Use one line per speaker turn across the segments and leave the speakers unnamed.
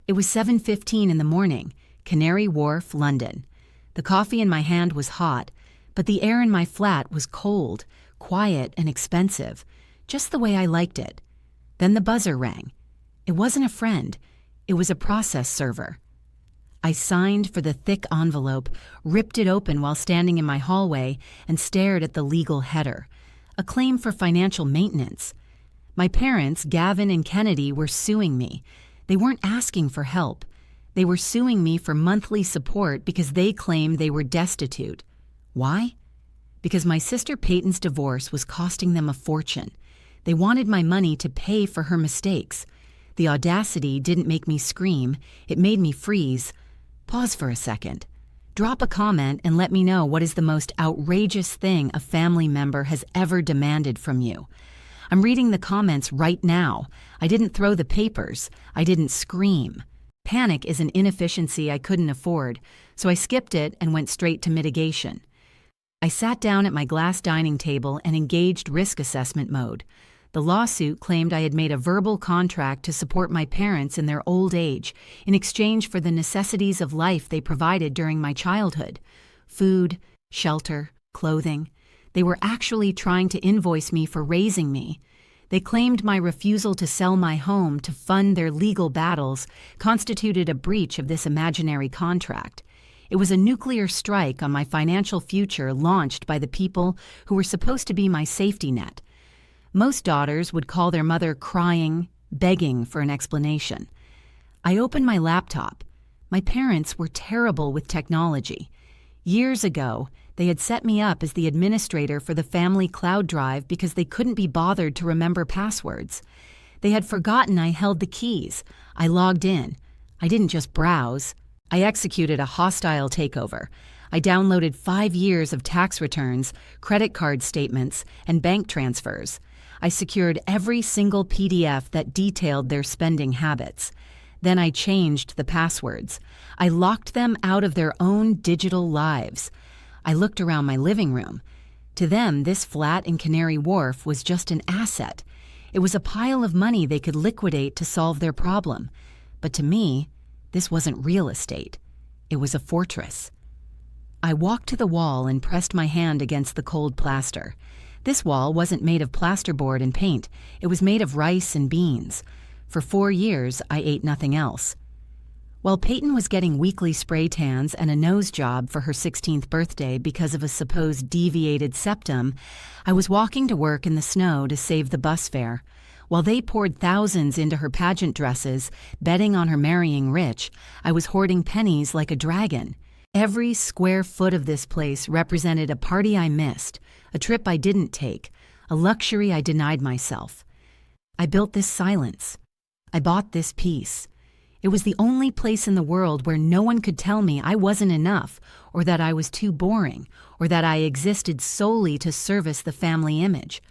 It was 7:15 in the morning, Canary Wharf, London. The coffee in my hand was hot, but the air in my flat was cold, quiet, and expensive, just the way I liked it. Then the buzzer rang. It wasn't a friend. It was a process server. I signed for the thick envelope, ripped it open while standing in my hallway, and stared at the legal header. A claim for financial maintenance. My parents, Gavin and Kennedy, were suing me. They weren't asking for help. They were suing me for monthly support because they claimed they were destitute. Why? Because my sister Peyton's divorce was costing them a fortune. They wanted my money to pay for her mistakes. The audacity didn't make me scream. It made me freeze. Pause for a second. Drop a comment and let me know what is the most outrageous thing a family member has ever demanded from you. I'm reading the comments right now. I didn't throw the papers. I didn't scream. Panic is an inefficiency I couldn't afford, so I skipped it and went straight to mitigation. I sat down at my glass dining table and engaged risk assessment mode. The lawsuit claimed I had made a verbal contract to support my parents in their old age in exchange for the necessities of life they provided during my childhood: food, shelter, clothing. They were actually trying to invoice me for raising me. They claimed my refusal to sell my home to fund their legal battles constituted a breach of this imaginary contract. It was a nuclear strike on my financial future launched by the people who were supposed to be my safety net. Most daughters would call their mother crying, begging for an explanation. I opened my laptop. My parents were terrible with technology. Years ago, they had set me up as the administrator for the family cloud drive because they couldn't be bothered to remember passwords. They had forgotten I held the keys. I logged in. I didn't just browse. I executed a hostile takeover. I downloaded 5 years of tax returns, credit card statements, and bank transfers. I secured every single PDF that detailed their spending habits. Then I changed the passwords. I locked them out of their own digital lives. I looked around my living room. To them, this flat in Canary Wharf was just an asset. It was a pile of money they could liquidate to solve their problem. But to me, this wasn't real estate. It was a fortress. I walked to the wall and pressed my hand against the cold plaster. This wall wasn't made of plasterboard and paint. It was made of rice and beans. For 4 years, I ate nothing else. While Peyton was getting weekly spray tans and a nose job for her 16th birthday because of a supposed deviated septum, I was walking to work in the snow to save the bus fare. While they poured thousands into her pageant dresses, betting on her marrying rich, I was hoarding pennies like a dragon. Every square foot of this place represented a party I missed, a trip I didn't take, a luxury I denied myself. I built this silence. I bought this peace. It was the only place in the world where no one could tell me I wasn't enough, or that I was too boring, or that I existed solely to service the family image.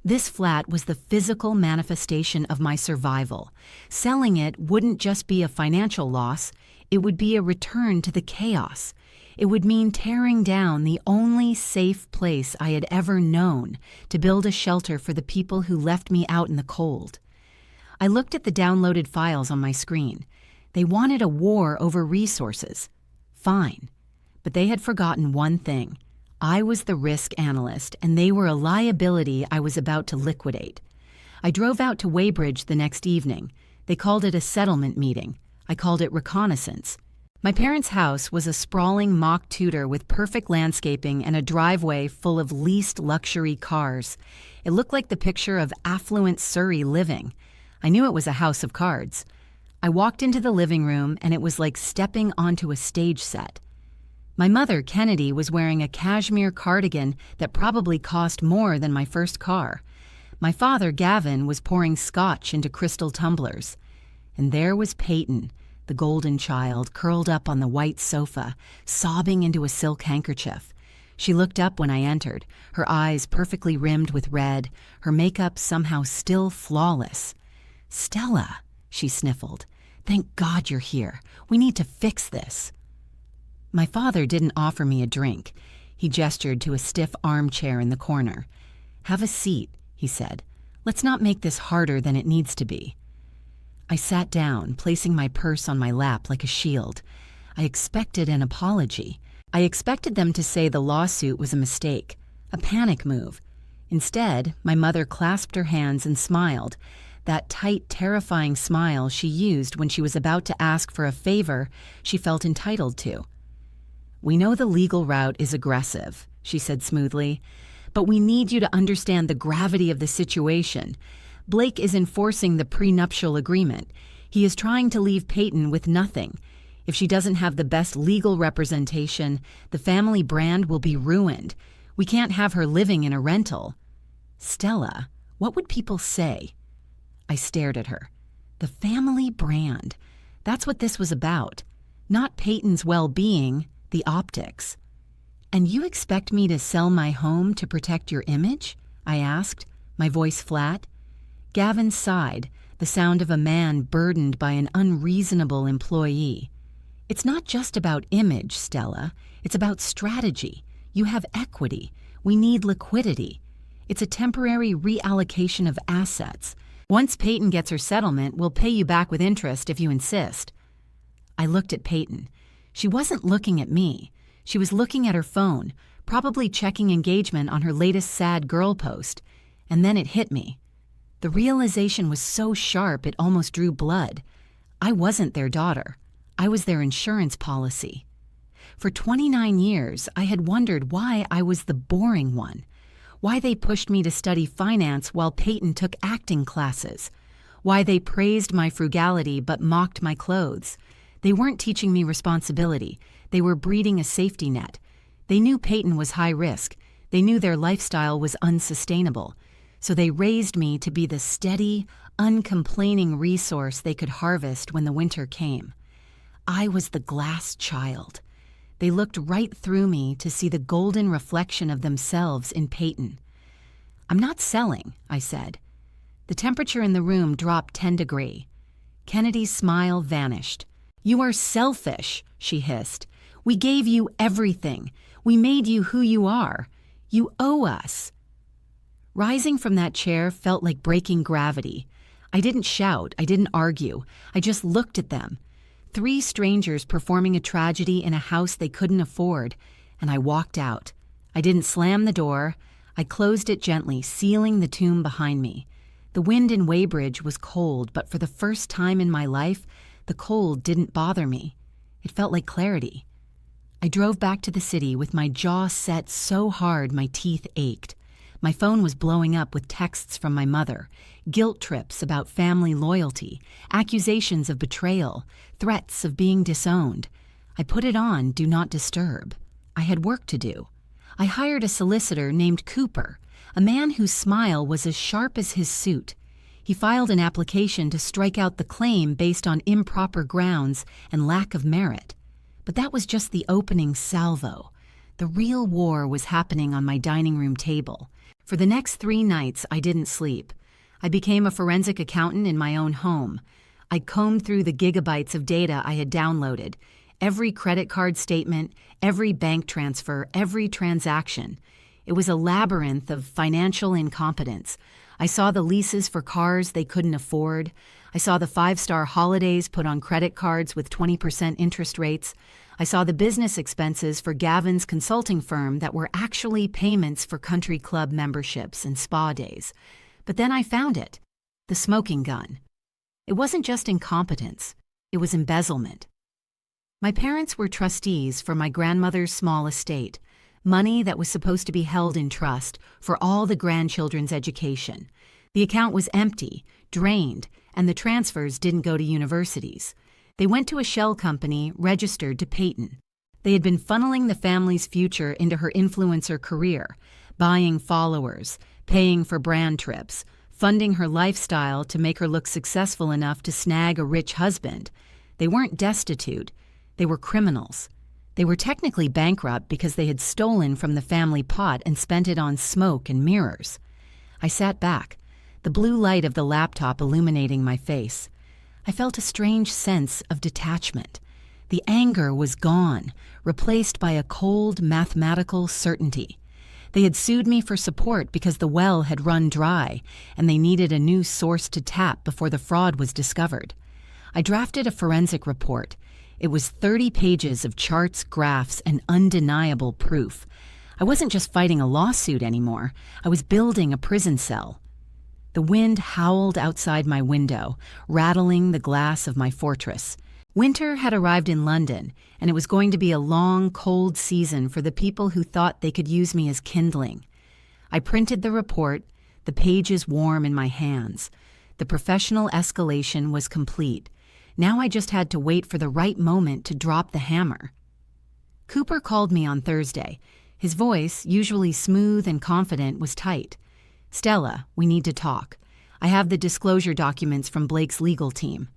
This flat was the physical manifestation of my survival. Selling it wouldn't just be a financial loss, it would be a return to the chaos. It would mean tearing down the only safe place I had ever known to build a shelter for the people who left me out in the cold. I looked at the downloaded files on my screen. They wanted a war over resources. Fine. But they had forgotten one thing. I was the risk analyst, and they were a liability I was about to liquidate. I drove out to Weybridge the next evening. They called it a settlement meeting. I called it reconnaissance. My parents' house was a sprawling mock Tudor with perfect landscaping and a driveway full of leased luxury cars. It looked like the picture of affluent Surrey living. I knew it was a house of cards. I walked into the living room, and it was like stepping onto a stage set. My mother, Kennedy, was wearing a cashmere cardigan that probably cost more than my first car. My father, Gavin, was pouring scotch into crystal tumblers. And there was Peyton, the golden child, curled up on the white sofa, sobbing into a silk handkerchief. She looked up when I entered, her eyes perfectly rimmed with red, her makeup somehow still flawless. "Stella," she sniffled. "Thank God you're here. We need to fix this." My father didn't offer me a drink. He gestured to a stiff armchair in the corner. "Have a seat," he said. "Let's not make this harder than it needs to be." I sat down, placing my purse on my lap like a shield. I expected an apology. I expected them to say the lawsuit was a mistake, a panic move. Instead, my mother clasped her hands and smiled, that tight, terrifying smile she used when she was about to ask for a favor she felt entitled to. "We know the legal route is aggressive," she said smoothly, "but we need you to understand the gravity of the situation. Blake is enforcing the prenuptial agreement. He is trying to leave Peyton with nothing. If she doesn't have the best legal representation, the family brand will be ruined. We can't have her living in a rental." "Stella, what would people say?" I stared at her. The family brand. That's what this was about. Not Peyton's well-being, the optics. "And you expect me to sell my home to protect your image?" I asked, my voice flat. Gavin sighed, the sound of a man burdened by an unreasonable employee. "It's not just about image, Stella. It's about strategy. You have equity. We need liquidity. It's a temporary reallocation of assets. Once Peyton gets her settlement, we'll pay you back with interest if you insist." I looked at Peyton. She wasn't looking at me. She was looking at her phone, probably checking engagement on her latest sad girl post. And then it hit me. The realization was so sharp it almost drew blood. I wasn't their daughter. I was their insurance policy. For 29 years, I had wondered why I was the boring one, why they pushed me to study finance while Peyton took acting classes, why they praised my frugality but mocked my clothes. They weren't teaching me responsibility. They were breeding a safety net. They knew Peyton was high risk. They knew their lifestyle was unsustainable. So they raised me to be the steady, uncomplaining resource they could harvest when the winter came. I was the glass child. They looked right through me to see the golden reflection of themselves in Peyton. "I'm not selling," I said. The temperature in the room dropped 10 degrees. Kennedy's smile vanished. "You are selfish," she hissed. "We gave you everything. We made you who you are. You owe us." Rising from that chair felt like breaking gravity. I didn't shout, I didn't argue, I just looked at them. 3 strangers performing a tragedy in a house they couldn't afford, and I walked out. I didn't slam the door. I closed it gently, sealing the tomb behind me. The wind in Weybridge was cold, but for the first time in my life, the cold didn't bother me. It felt like clarity. I drove back to the city with my jaw set so hard my teeth ached. My phone was blowing up with texts from my mother, guilt trips about family loyalty, accusations of betrayal, threats of being disowned. I put it on Do Not Disturb. I had work to do. I hired a solicitor named Cooper, a man whose smile was as sharp as his suit. He filed an application to strike out the claim based on improper grounds and lack of merit. But that was just the opening salvo. The real war was happening on my dining room table. For the next 3 nights, I didn't sleep. I became a forensic accountant in my own home. I combed through the gigabytes of data I had downloaded, every credit card statement, every bank transfer, every transaction. It was a labyrinth of financial incompetence. I saw the leases for cars they couldn't afford. I saw the 5-star holidays put on credit cards with 20% interest rates. I saw the business expenses for Gavin's consulting firm that were actually payments for country club memberships and spa days. But then I found it, the smoking gun. It wasn't just incompetence, it was embezzlement. My parents were trustees for my grandmother's small estate, money that was supposed to be held in trust for all the grandchildren's education. The account was empty, drained, and the transfers didn't go to universities. They went to a shell company registered to Peyton. They had been funneling the family's future into her influencer career, buying followers, paying for brand trips, funding her lifestyle to make her look successful enough to snag a rich husband. They weren't destitute. They were criminals. They were technically bankrupt because they had stolen from the family pot and spent it on smoke and mirrors. I sat back, the blue light of the laptop illuminating my face. I felt a strange sense of detachment. The anger was gone, replaced by a cold, mathematical certainty. They had sued me for support because the well had run dry, and they needed a new source to tap before the fraud was discovered. I drafted a forensic report. It was 30 pages of charts, graphs, and undeniable proof. I wasn't just fighting a lawsuit anymore. I was building a prison cell. The wind howled outside my window, rattling the glass of my fortress. Winter had arrived in London, and it was going to be a long, cold season for the people who thought they could use me as kindling. I printed the report, the pages warm in my hands. The professional escalation was complete. Now I just had to wait for the right moment to drop the hammer. Cooper called me on Thursday. His voice, usually smooth and confident, was tight. "Stella, we need to talk. I have the disclosure documents from Blake's legal team."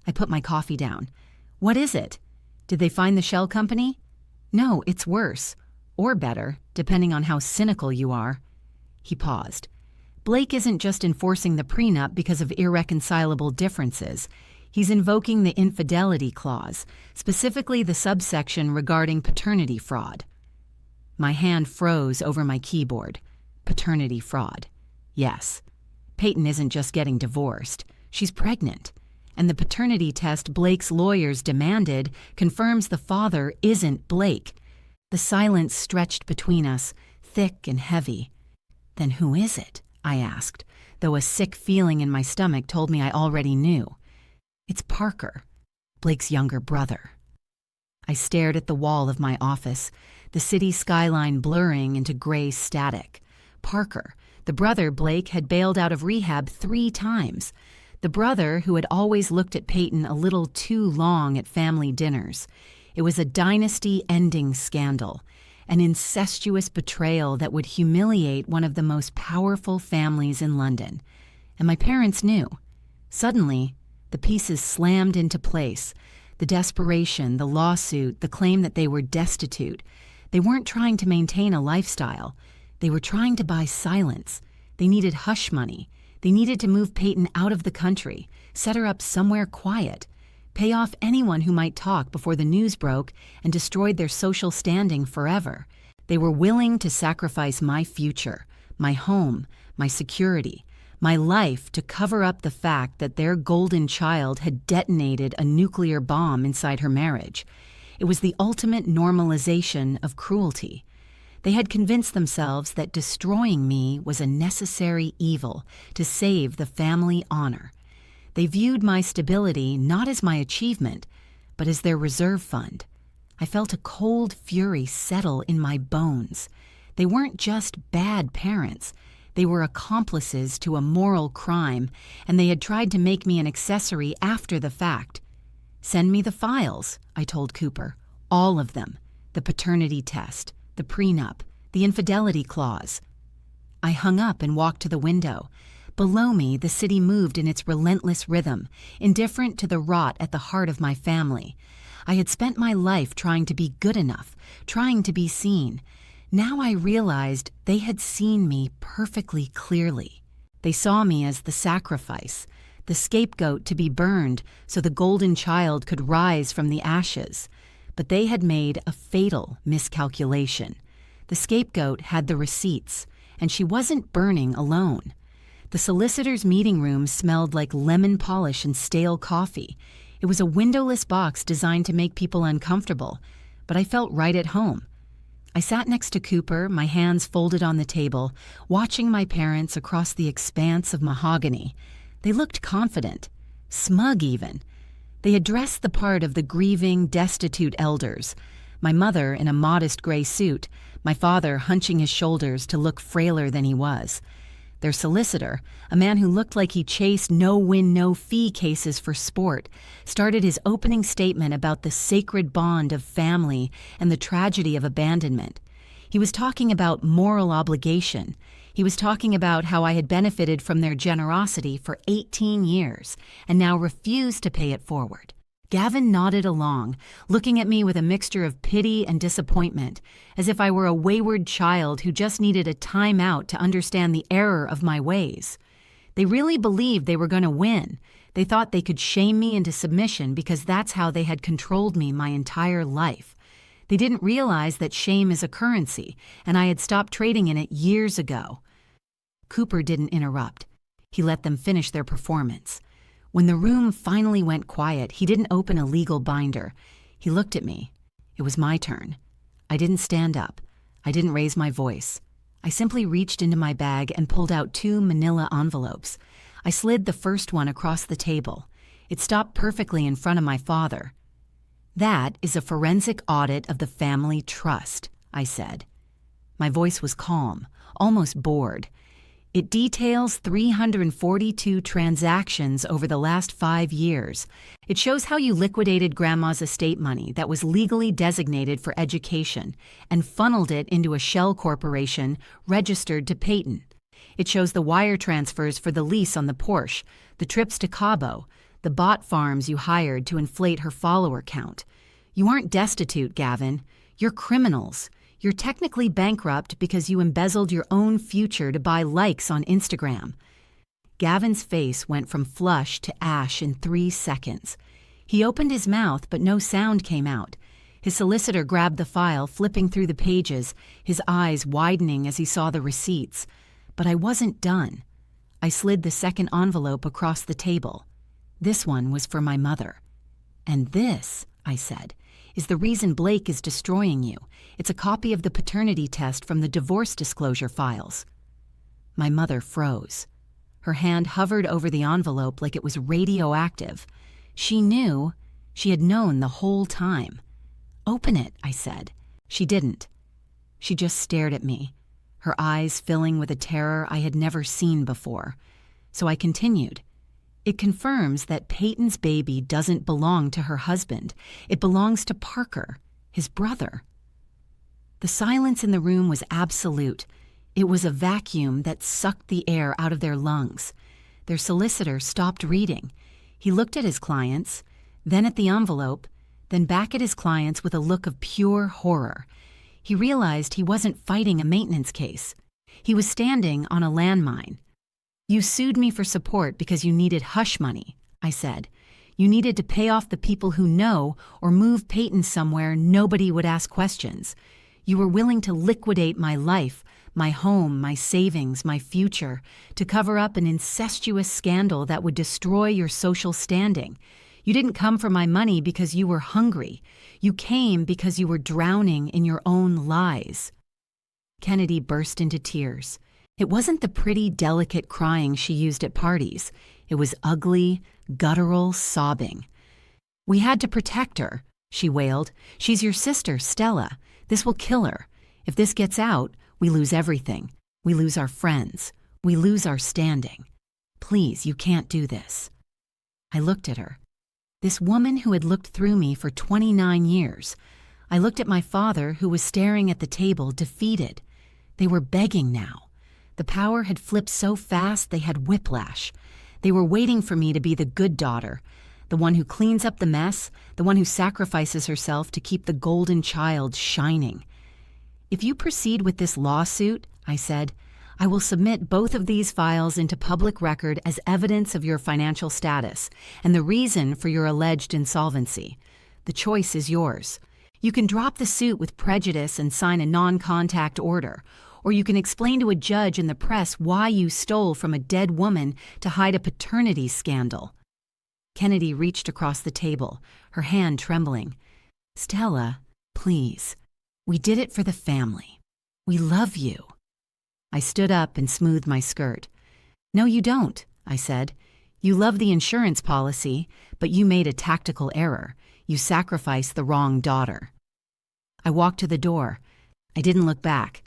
I put my coffee down. "What is it? Did they find the shell company?" "No, it's worse. Or better, depending on how cynical you are." He paused. "Blake isn't just enforcing the prenup because of irreconcilable differences. He's invoking the infidelity clause, specifically the subsection regarding paternity fraud." My hand froze over my keyboard. Paternity fraud. Yes. Peyton isn't just getting divorced. She's pregnant. And the paternity test Blake's lawyers demanded confirms the father isn't Blake. The silence stretched between us, thick and heavy. "Then who is it?" I asked, though a sick feeling in my stomach told me I already knew. "It's Parker, Blake's younger brother." I stared at the wall of my office, the city skyline blurring into gray static. Parker, the brother Blake had bailed out of rehab 3 times. The brother who had always looked at Peyton a little too long at family dinners. It was a dynasty-ending scandal, an incestuous betrayal that would humiliate one of the most powerful families in London. And my parents knew. Suddenly, the pieces slammed into place. The desperation, the lawsuit, the claim that they were destitute. They weren't trying to maintain a lifestyle. They were trying to buy silence. They needed hush money. They needed to move Peyton out of the country, set her up somewhere quiet, pay off anyone who might talk before the news broke and destroyed their social standing forever. They were willing to sacrifice my future, my home, my security, my life to cover up the fact that their golden child had detonated a nuclear bomb inside her marriage. It was the ultimate normalization of cruelty. They had convinced themselves that destroying me was a necessary evil to save the family honor. They viewed my stability not as my achievement, but as their reserve fund. I felt a cold fury settle in my bones. They weren't just bad parents. They were accomplices to a moral crime, and they had tried to make me an accessory after the fact. "Send me the files," I told Cooper. "All of them. The paternity test, the prenup, the infidelity clause." I hung up and walked to the window. Below me, the city moved in its relentless rhythm, indifferent to the rot at the heart of my family. I had spent my life trying to be good enough, trying to be seen. Now I realized they had seen me perfectly clearly. They saw me as the sacrifice, the scapegoat to be burned so the golden child could rise from the ashes. But they had made a fatal miscalculation. The scapegoat had the receipts, and she wasn't burning alone. The solicitor's meeting room smelled like lemon polish and stale coffee. It was a windowless box designed to make people uncomfortable, but I felt right at home. I sat next to Cooper, my hands folded on the table, watching my parents across the expanse of mahogany. They looked confident, smug even. They had dressed the part of the grieving, destitute elders. My mother in a modest gray suit, my father hunching his shoulders to look frailer than he was. Their solicitor, a man who looked like he chased no-win, no-fee cases for sport, started his opening statement about the sacred bond of family and the tragedy of abandonment. He was talking about moral obligation. He was talking about how I had benefited from their generosity for 18 years and now refused to pay it forward. Gavin nodded along, looking at me with a mixture of pity and disappointment, as if I were a wayward child who just needed a time out to understand the error of my ways. They really believed they were going to win. They thought they could shame me into submission because that's how they had controlled me my entire life. They didn't realize that shame is a currency, and I had stopped trading in it years ago. Cooper didn't interrupt. He let them finish their performance. When the room finally went quiet, he didn't open a legal binder. He looked at me. It was my turn. I didn't stand up. I didn't raise my voice. I simply reached into my bag and pulled out 2 manila envelopes. I slid the first one across the table. It stopped perfectly in front of my father. "That is a forensic audit of the family trust," I said. My voice was calm, almost bored. "It details 342 transactions over the last 5 years. It shows how you liquidated Grandma's estate money that was legally designated for education and funneled it into a shell corporation registered to Peyton. It shows the wire transfers for the lease on the Porsche, the trips to Cabo, the bot farms you hired to inflate her follower count. You aren't destitute, Gavin. You're criminals. You're technically bankrupt because you embezzled your own future to buy likes on Instagram." Gavin's face went from flush to ash in 3 seconds. He opened his mouth, but no sound came out. His solicitor grabbed the file, flipping through the pages, his eyes widening as he saw the receipts. But I wasn't done. I slid the second envelope across the table. This one was for my mother. "And this," I said, "is the reason Blake is destroying you. It's a copy of the paternity test from the divorce disclosure files." My mother froze. Her hand hovered over the envelope like it was radioactive. She knew. She had known the whole time. "Open it," I said. She didn't. She just stared at me, her eyes filling with a terror I had never seen before. So I continued. "It confirms that Peyton's baby doesn't belong to her husband. It belongs to Parker, his brother." The silence in the room was absolute. It was a vacuum that sucked the air out of their lungs. Their solicitor stopped reading. He looked at his clients, then at the envelope, then back at his clients with a look of pure horror. He realized he wasn't fighting a maintenance case. He was standing on a landmine. "You sued me for support because you needed hush money," I said. "You needed to pay off the people who know or move Peyton somewhere nobody would ask questions. You were willing to liquidate my life, my home, my savings, my future, to cover up an incestuous scandal that would destroy your social standing. You didn't come for my money because you were hungry. You came because you were drowning in your own lies." Kennedy burst into tears. It wasn't the pretty, delicate crying she used at parties. It was ugly, guttural sobbing. "We had to protect her," she wailed. "She's your sister, Stella. This will kill her. If this gets out, we lose everything. We lose our friends. We lose our standing. Please, you can't do this." I looked at her. This woman who had looked through me for 29 years. I looked at my father, who was staring at the table, defeated. They were begging now. The power had flipped so fast they had whiplash. They were waiting for me to be the good daughter, the one who cleans up the mess, the one who sacrifices herself to keep the golden child shining. "If you proceed with this lawsuit," I said, "I will submit both of these files into public record as evidence of your financial status and the reason for your alleged insolvency. The choice is yours. You can drop the suit with prejudice and sign a non-contact order, or you can explain to a judge and the press why you stole from a dead woman to hide a paternity scandal." Kennedy reached across the table, her hand trembling. "Stella, please. We did it for the family. We love you." I stood up and smoothed my skirt. "No, you don't," I said. "You love the insurance policy, but you made a tactical error. You sacrificed the wrong daughter." I walked to the door. I didn't look back.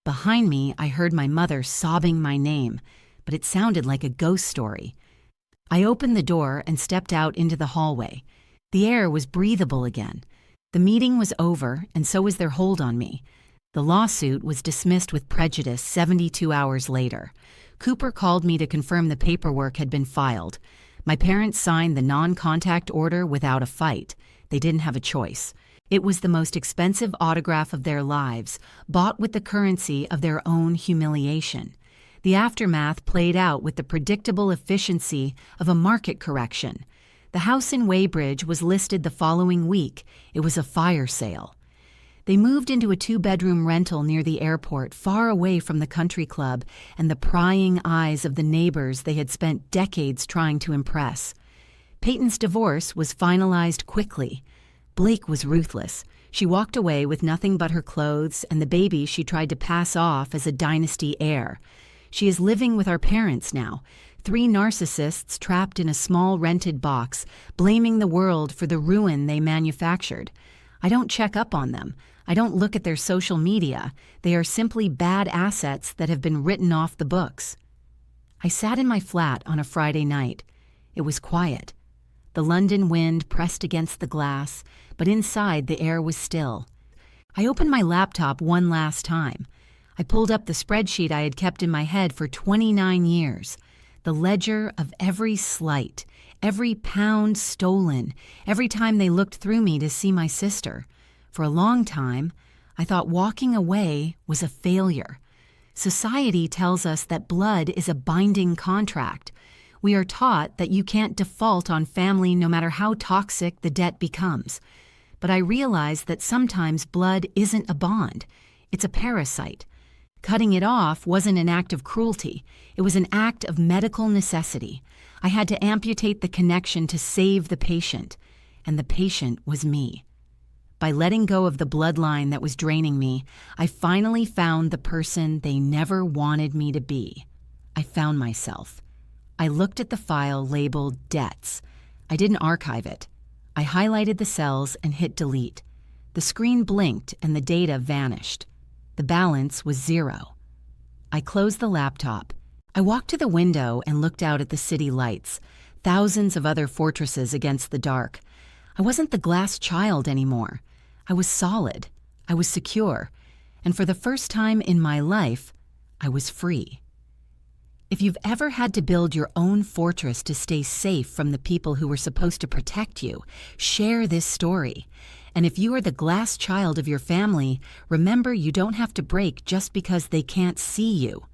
Behind me, I heard my mother sobbing my name, but it sounded like a ghost story. I opened the door and stepped out into the hallway. The air was breathable again. The meeting was over, and so was their hold on me. The lawsuit was dismissed with prejudice 72 hours later. Cooper called me to confirm the paperwork had been filed. My parents signed the non-contact order without a fight. They didn't have a choice. It was the most expensive autograph of their lives, bought with the currency of their own humiliation. The aftermath played out with the predictable efficiency of a market correction. The house in Weybridge was listed the following week. It was a fire sale. They moved into a 2-bedroom rental near the airport, far away from the country club and the prying eyes of the neighbors they had spent decades trying to impress. Peyton's divorce was finalized quickly. Blake was ruthless. She walked away with nothing but her clothes and the baby she tried to pass off as a dynasty heir. She is living with our parents now, 3 narcissists trapped in a small rented box, blaming the world for the ruin they manufactured. I don't check up on them. I don't look at their social media. They are simply bad assets that have been written off the books. I sat in my flat on a Friday night. It was quiet. The London wind pressed against the glass, but inside the air was still. I opened my laptop one last time. I pulled up the spreadsheet I had kept in my head for 29 years. The ledger of every slight, every pound stolen, every time they looked through me to see my sister. For a long time, I thought walking away was a failure. Society tells us that blood is a binding contract. We are taught that you can't default on family no matter how toxic the debt becomes. But I realized that sometimes blood isn't a bond. It's a parasite. Cutting it off wasn't an act of cruelty. It was an act of medical necessity. I had to amputate the connection to save the patient, and the patient was me. By letting go of the bloodline that was draining me, I finally found the person they never wanted me to be. I found myself. I looked at the file labeled Debts. I didn't archive it. I highlighted the cells and hit delete. The screen blinked and the data vanished. The balance was 0. I closed the laptop. I walked to the window and looked out at the city lights, thousands of other fortresses against the dark. I wasn't the glass child anymore. I was solid. I was secure. And for the first time in my life, I was free. If you've ever had to build your own fortress to stay safe from the people who were supposed to protect you, share this story. And if you are the glass child of your family, remember you don't have to break just because they can't see you.